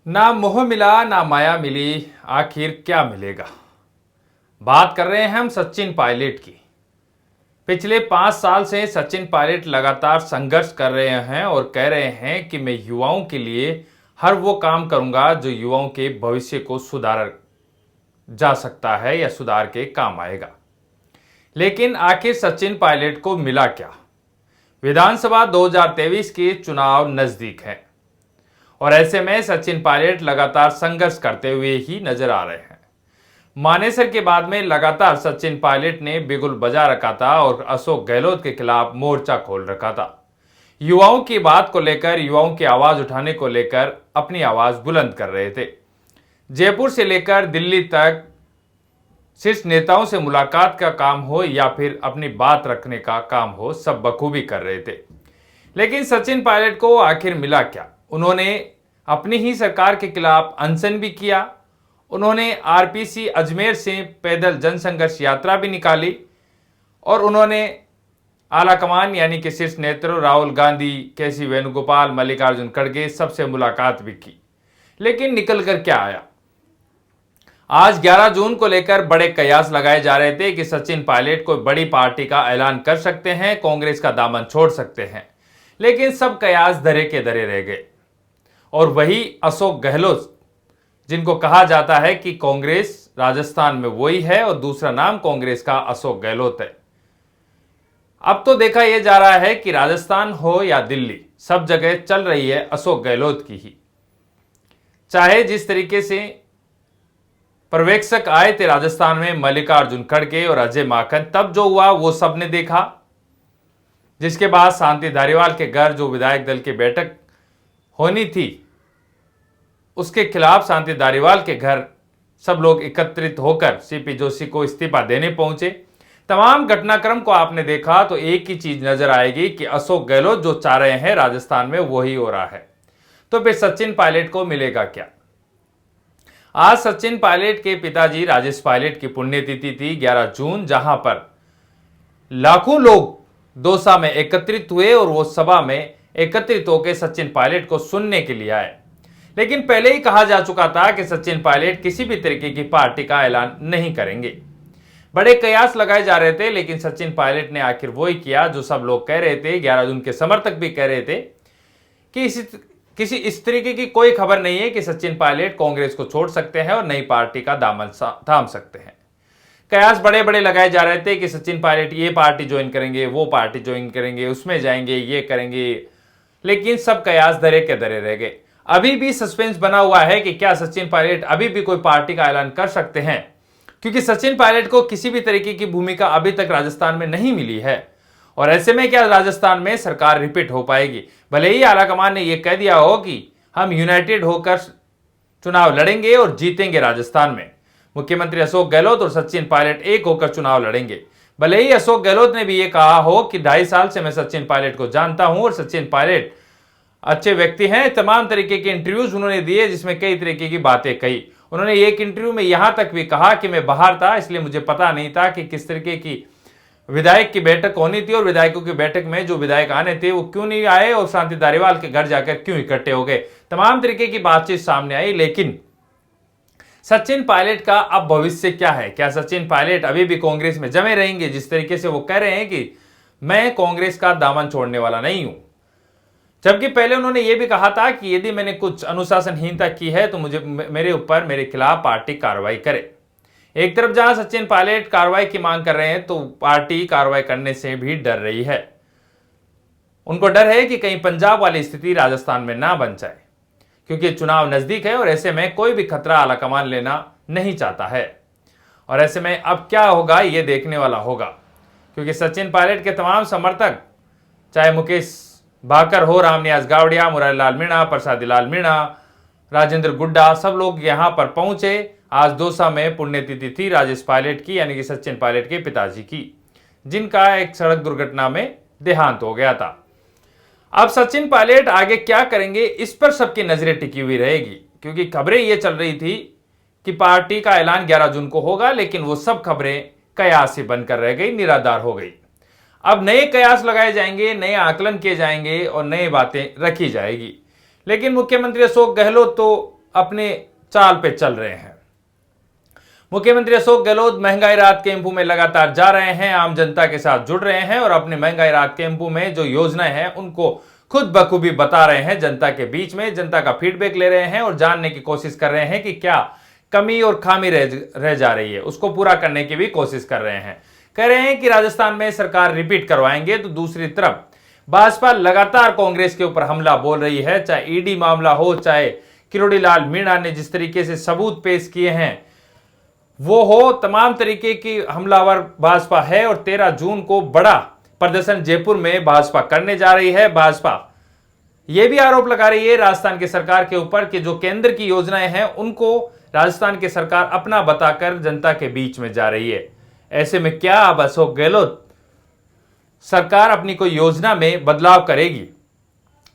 ना मोह मिला ना माया मिली, आखिर क्या मिलेगा। बात कर रहे हैं हम सचिन पायलट की। पिछले 5 साल से सचिन पायलट लगातार संघर्ष कर रहे हैं और कह रहे हैं कि मैं युवाओं के लिए हर वो काम करूंगा जो युवाओं के भविष्य को सुधार जा सकता है या सुधार के काम आएगा। लेकिन आखिर सचिन पायलट को मिला क्या। विधानसभा 2023 के चुनाव नजदीक हैं और ऐसे में सचिन पायलट लगातार संघर्ष करते हुए ही नजर आ रहे हैं। मानेसर के बाद में लगातार सचिन पायलट ने बिगुल बजा रखा था और अशोक गहलोत के खिलाफ मोर्चा खोल रखा था। युवाओं की बात को लेकर, युवाओं की आवाज उठाने को लेकर अपनी आवाज बुलंद कर रहे थे। जयपुर से लेकर दिल्ली तक शीर्ष नेताओं से मुलाकात का काम हो या फिर अपनी बात रखने का काम हो, सब बखूबी कर रहे थे। लेकिन सचिन पायलट को आखिर मिला क्या। उन्होंने अपनी ही सरकार के खिलाफ अनशन भी किया। उन्होंने आरपीसी अजमेर से पैदल जनसंघर्ष यात्रा भी निकाली और उन्होंने आलाकमान यानी कि शीर्ष नेतृत्व राहुल गांधी, केसी वेणुगोपाल, मल्लिकार्जुन खड़गे सबसे मुलाकात भी की। लेकिन निकल कर क्या आया। आज 11 जून को लेकर बड़े कयास लगाए जा रहे थे कि सचिन पायलट कोई बड़ी पार्टी का ऐलान कर सकते हैं, कांग्रेस का दामन छोड़ सकते हैं। लेकिन सब कयास धरे के धरे रह गए और वही अशोक गहलोत, जिनको कहा जाता है कि कांग्रेस राजस्थान में वही है और दूसरा नाम कांग्रेस का अशोक गहलोत है। अब तो देखा यह जा रहा है कि राजस्थान हो या दिल्ली, सब जगह चल रही है अशोक गहलोत की ही। चाहे जिस तरीके से पर्यवेक्षक आए थे राजस्थान में, मल्लिकार्जुन खड़गे और अजय माकन, तब जो हुआ वो सबने देखा। जिसके बाद शांति धारीवाल के घर जो विधायक दल की बैठक होनी थी, उसके खिलाफ शांति धारीवाल के घर सब लोग एकत्रित होकर सीपी जोशी को इस्तीफा देने पहुंचे। तमाम घटनाक्रम को आपने देखा तो एक ही चीज नजर आएगी कि अशोक गहलोत जो चाह रहे हैं राजस्थान में वही हो रहा है। तो फिर सचिन पायलट को मिलेगा क्या। आज सचिन पायलट के पिताजी राजेश पायलट की पुण्यतिथि थी 11 जून, जहां पर लाखों लोग दौसा में एकत्रित हुए और वो सभा में एकत्रित होकर सचिन पायलट को सुनने के लिए आए। लेकिन पहले ही कहा जा चुका था कि सचिन पायलट किसी भी तरीके की पार्टी का ऐलान नहीं करेंगे। बड़े कयास लगाए जा रहे थे, लेकिन सचिन पायलट ने आखिर वही किया जो सब लोग कह रहे थे। 11 जून के समर्थक भी कह रहे थे कि किसी इस तरीके की कोई खबर नहीं है कि सचिन पायलट कांग्रेस को छोड़ सकते हैं और नई पार्टी का दामन थाम सकते हैं। कयास बड़े बड़े लगाए जा रहे थे कि सचिन पायलट ये पार्टी ज्वाइन करेंगे, वो पार्टी ज्वाइन करेंगे, उसमें जाएंगे, ये करेंगे। लेकिन सब कयास धरे के धरे रह गए। अभी भी सस्पेंस बना हुआ है कि क्या सचिन पायलट अभी भी कोई पार्टी का ऐलान कर सकते हैं, क्योंकि सचिन पायलट को किसी भी तरीके की भूमिका अभी तक राजस्थान में नहीं मिली है। और ऐसे में क्या राजस्थान में सरकार रिपीट हो पाएगी। भले ही आलाकमान ने यह कह दिया हो कि हम यूनाइटेड होकर चुनाव लड़ेंगे और जीतेंगे राजस्थान में, मुख्यमंत्री अशोक गहलोत और सचिन पायलट एक होकर चुनाव लड़ेंगे। भले ही अशोक गहलोत ने भी यह कहा हो कि 2.5 साल से मैं सचिन पायलट को जानता हूं और सचिन पायलट अच्छे व्यक्ति हैं। तमाम तरीके के इंटरव्यूज उन्होंने दिए जिसमें कई तरीके की बातें कही। उन्होंने एक इंटरव्यू में यहां तक भी कहा कि मैं बाहर था, इसलिए मुझे पता नहीं था कि किस तरीके की विधायक की बैठक होनी थी और विधायकों की बैठक में जो विधायक आने थे वो क्यों नहीं आए और शांति धारीवाल के घर जाकर क्यों इकट्ठे हो गए। तमाम तरीके की बातचीत सामने आई। लेकिन सचिन पायलट का अब भविष्य क्या है। क्या सचिन पायलट अभी भी कांग्रेस में जमे रहेंगे, जिस तरीके से वो कह रहे हैं कि मैं कांग्रेस का दामन छोड़ने वाला नहीं हूं। जबकि पहले उन्होंने ये भी कहा था कि यदि मैंने कुछ अनुशासनहीनता की है तो मुझे मेरे खिलाफ पार्टी कार्रवाई करे। एक तरफ जहां सचिन पायलट कार्रवाई की मांग कर रहे हैं तो पार्टी कार्रवाई करने से भी डर रही है। उनको डर है कि कहीं पंजाब वाली स्थिति राजस्थान में ना बन जाए, क्योंकि चुनाव नजदीक है और ऐसे में कोई भी खतरा आलाकमान लेना नहीं चाहता है। और ऐसे में अब क्या होगा ये देखने वाला होगा, क्योंकि सचिन पायलट के तमाम समर्थक, चाहे मुकेश भाकर हो, रामनिवास गावड़िया, मुरारी लाल मीणा, प्रसादी लाल मीणा, राजेंद्र गुड्डा, सब लोग यहां पर पहुंचे। आज दौसा में पुण्यतिथि थी राजेश पायलट की, यानी कि सचिन पायलट के पिताजी की, जिनका एक सड़क दुर्घटना में देहांत हो गया था। अब सचिन पायलट आगे क्या करेंगे इस पर सबकी नजरें टिकी हुई रहेगी, क्योंकि खबरें ये चल रही थी कि पार्टी का ऐलान 11 जून को होगा, लेकिन वो सब खबरें कयास ही बनकर रह गई, निराधार हो गई। अब नए कयास लगाए जाएंगे, नए आकलन किए जाएंगे और नई बातें रखी जाएगी। लेकिन मुख्यमंत्री अशोक गहलोत तो अपने चाल पे चल रहे हैं। मुख्यमंत्री अशोक गहलोत महंगाई राहत कैंपों में लगातार जा रहे हैं, आम जनता के साथ जुड़ रहे हैं और अपने महंगाई राहत कैंपों में जो योजनाएं हैं उनको खुद बखूबी बता रहे हैं। जनता के बीच में जनता का फीडबैक ले रहे हैं और जानने की कोशिश कर रहे हैं कि क्या कमी और खामी रह जा रही है, उसको पूरा करने की भी कोशिश कर रहे हैं। कह रहे हैं कि राजस्थान में सरकार रिपीट करवाएंगे। तो दूसरी तरफ भाजपा लगातार कांग्रेस के ऊपर हमला बोल रही है, चाहे ईडी मामला हो, चाहे किरोड़ी लाल मीणा ने जिस तरीके से सबूत पेश किए हैं वो हो, तमाम तरीके की हमलावर भाजपा है। और 13 जून को बड़ा प्रदर्शन जयपुर में भाजपा करने जा रही है। भाजपा यह भी आरोप लगा रही है राजस्थान की सरकार के ऊपर कि जो केंद्र की योजनाएं हैं उनको राजस्थान की सरकार अपना बताकर जनता के बीच में जा रही है। ऐसे में क्या अब अशोक गहलोत सरकार अपनी कोई योजना में बदलाव करेगी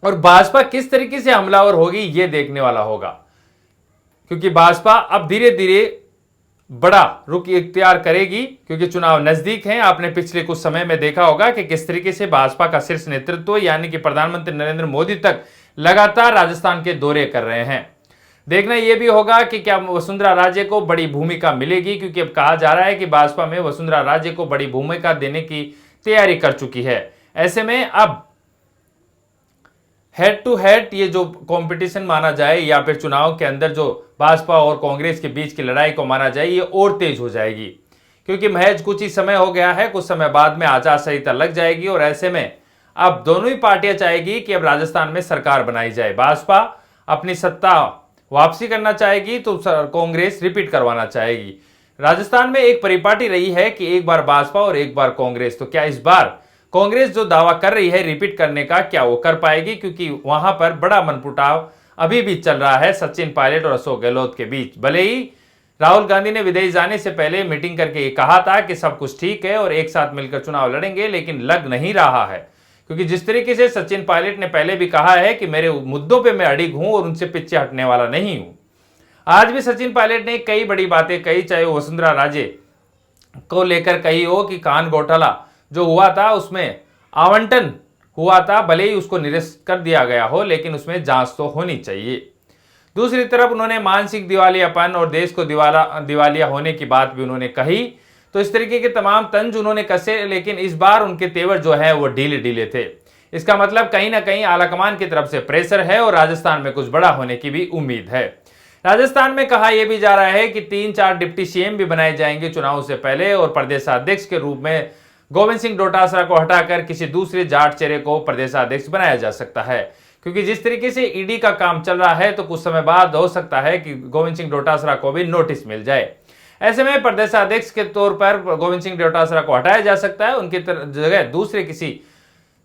और भाजपा किस तरीके से हमलावर होगी, यह देखने वाला होगा। क्योंकि भाजपा अब धीरे धीरे बड़ा रुख इख्तियार करेगी, क्योंकि चुनाव नजदीक हैं। आपने पिछले कुछ समय में देखा होगा कि किस तरीके से भाजपा का शीर्ष नेतृत्व यानी कि प्रधानमंत्री नरेंद्र मोदी तक लगातार राजस्थान के दौरे कर रहे हैं। देखना यह भी होगा कि क्या वसुंधरा राजे को बड़ी भूमिका मिलेगी, क्योंकि अब कहा जा रहा है कि भाजपा में वसुंधरा राजे को बड़ी भूमिका देने की तैयारी कर चुकी है। ऐसे में अब हेड टू हेड ये जो कंपटीशन माना जाए या फिर चुनाव के अंदर जो भाजपा और कांग्रेस के बीच की लड़ाई को माना जाए, ये और तेज हो जाएगी। क्योंकि महज कुछ ही समय हो गया है, कुछ समय बाद में आचार संहिता लग जाएगी और ऐसे में अब दोनों ही पार्टियां चाहेगी कि अब राजस्थान में सरकार बनाई जाए। भाजपा अपनी सत्ता वापसी करना चाहेगी तो कांग्रेस रिपीट करवाना चाहेगी। राजस्थान में एक परिपाटी रही है कि एक बार भाजपा और एक बार कांग्रेस। तो क्या इस बार कांग्रेस जो दावा कर रही है रिपीट करने का, क्या वो कर पाएगी? क्योंकि वहां पर बड़ा मनमुटाव अभी भी चल रहा है सचिन पायलट और अशोक गहलोत के बीच। भले ही राहुल गांधी ने विदेश जाने से पहले मीटिंग करके ये कहा था कि सब कुछ ठीक है और एक साथ मिलकर चुनाव लड़ेंगे, लेकिन लग नहीं रहा है। क्योंकि जिस तरीके से सचिन पायलट ने पहले भी कहा है कि मेरे मुद्दों पे मैं अड़िग हूं और उनसे पीछे हटने वाला नहीं हूं। आज भी सचिन पायलट ने कई बड़ी बातें कही, चाहे वसुंधरा राजे को लेकर कही हो कि खान घोटाला जो हुआ था उसमें आवंटन हुआ था, भले ही उसको निरस्त कर दिया गया हो, लेकिन उसमें जांच तो होनी चाहिए। दूसरी तरफ उन्होंने मानसिक दिवालियापन और देश को दिवालिया होने की बात भी उन्होंने कही। तो इस तरीके के तमाम तंज उन्होंने कसे, लेकिन इस बार उनके तेवर जो है वो ढीले ढीले थे। इसका मतलब कहीं ना कहीं आलाकमान की तरफ से प्रेशर है और राजस्थान में कुछ बड़ा होने की भी उम्मीद है। राजस्थान में कहा यह भी जा रहा है कि 3-4 डिप्टी सीएम भी बनाए जाएंगे चुनाव से पहले और प्रदेशाध्यक्ष के रूप में गोविंद सिंह डोटासरा को हटाकर किसी दूसरे जाट चेहरे को प्रदेशाध्यक्ष बनाया जा सकता है। क्योंकि जिस तरीके से ईडी का काम चल रहा है तो कुछ समय बाद हो सकता है कि गोविंद सिंह डोटासरा को भी नोटिस मिल जाए। ऐसे में प्रदेशाध्यक्ष के तौर पर गोविंद सिंह डोटासरा को हटाया जा सकता है, उनकी जगह दूसरे किसी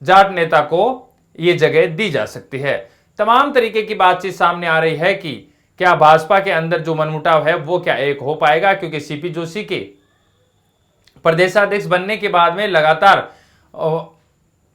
जाट नेता को यह जगह दी जा सकती है। तमाम तरीके की बातचीत सामने आ रही है कि क्या भाजपा के अंदर जो मनमुटाव है वो क्या एक हो पाएगा, क्योंकि सीपी जोशी के प्रदेशाध्यक्ष बनने के बाद में लगातार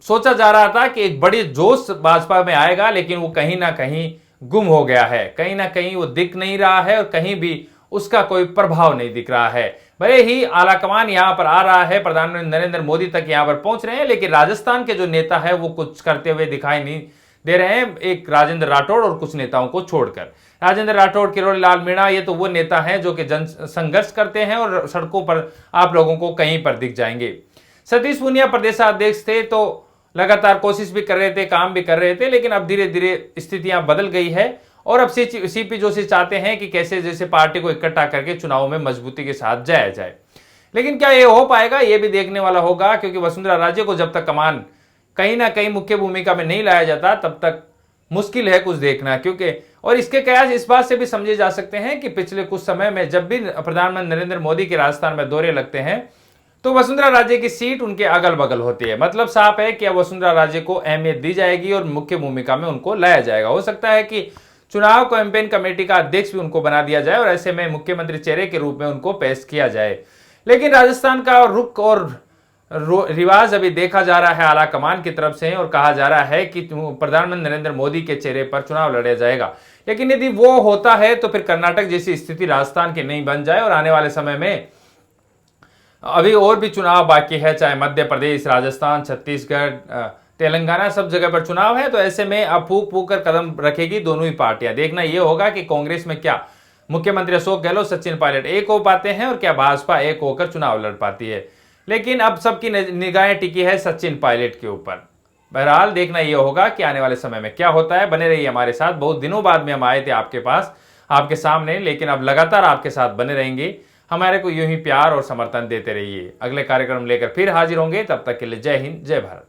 सोचा जा रहा था कि एक बड़ी जोश भाजपा में आएगा, लेकिन वो कहीं ना कहीं गुम हो गया है, कहीं ना कहीं वो दिख नहीं रहा है और कहीं भी उसका कोई प्रभाव नहीं दिख रहा है। भले ही आलाकमान यहां पर आ रहा है, प्रधानमंत्री नरेंद्र मोदी तक यहां पर पहुंच रहे हैं, लेकिन राजस्थान के जो नेता है वो कुछ करते हुए दिखाई नहीं दे रहे हैं, एक राजेंद्र राठौड़ और कुछ नेताओं को छोड़कर। राजेंद्र राठौड़, किरोड़ी लाल मीणा, ये तो वो नेता हैं जो कि जन संघर्ष करते हैं और सड़कों पर आप लोगों को कहीं पर दिख जाएंगे। सतीश पूनिया प्रदेशाध्यक्ष थे तो लगातार कोशिश भी कर रहे थे, काम भी कर रहे थे, लेकिन अब धीरे धीरे स्थितियां बदल गई है और अब सीपी जोशी चाहते हैं कि कैसे जैसे पार्टी को इकट्ठा करके चुनाव में मजबूती के साथ जाया जाए। लेकिन क्या ये हो पाएगा, ये भी देखने वाला होगा, क्योंकि वसुंधरा राजे को जब तक कमान कहीं ना कहीं मुख्य भूमिका में नहीं लाया जाता तब तक मुश्किल है कुछ देखना। क्योंकि और इसके कयास इस बात से भी समझे जा सकते हैं कि पिछले कुछ समय में जब भी प्रधानमंत्री नरेंद्र मोदी के राजस्थान में दौरे लगते हैं तो वसुंधरा राजे की सीट उनके अगल बगल होती है। मतलब साफ है कि अब वसुंधरा राजे को अहमियत दी जाएगी और मुख्य भूमिका में उनको लाया जाएगा। हो सकता है कि चुनाव कैंपेन कमेटी का अध्यक्ष भी उनको बना दिया जाए और ऐसे में मुख्यमंत्री चेहरे के रूप में उनको पेश किया जाए। लेकिन राजस्थान का रुख और रिवाज अभी देखा जा रहा है आलाकमान की तरफ से और कहा जा रहा है कि प्रधानमंत्री नरेंद्र मोदी के चेहरे पर चुनाव लड़ा जाएगा। लेकिन यदि वो होता है तो फिर कर्नाटक जैसी स्थिति राजस्थान की नहीं बन जाए और आने वाले समय में अभी और भी चुनाव बाकी है, चाहे मध्य प्रदेश, राजस्थान, छत्तीसगढ़, तेलंगाना सब जगह पर चुनाव है, तो ऐसे में अब फूक फूक कर कदम रखेगी दोनों ही पार्टियां। देखना यह होगा कि कांग्रेस में क्या मुख्यमंत्री अशोक गहलोत, सचिन पायलट एक हो पाते हैं और क्या भाजपा एक होकर चुनाव लड़ पाती है। लेकिन अब सबकी निगाहें टिकी है सचिन पायलट के ऊपर। बहरहाल देखना यह होगा कि आने वाले समय में क्या होता है। बने रहिए हमारे साथ। बहुत दिनों बाद में हम आए थे आपके पास, आपके सामने, लेकिन अब लगातार आपके साथ बने रहेंगे। हमारे को यूं ही प्यार और समर्थन देते रहिए। अगले कार्यक्रम लेकर फिर हाजिर होंगे, तब तक के लिए जय हिंद, जय भारत।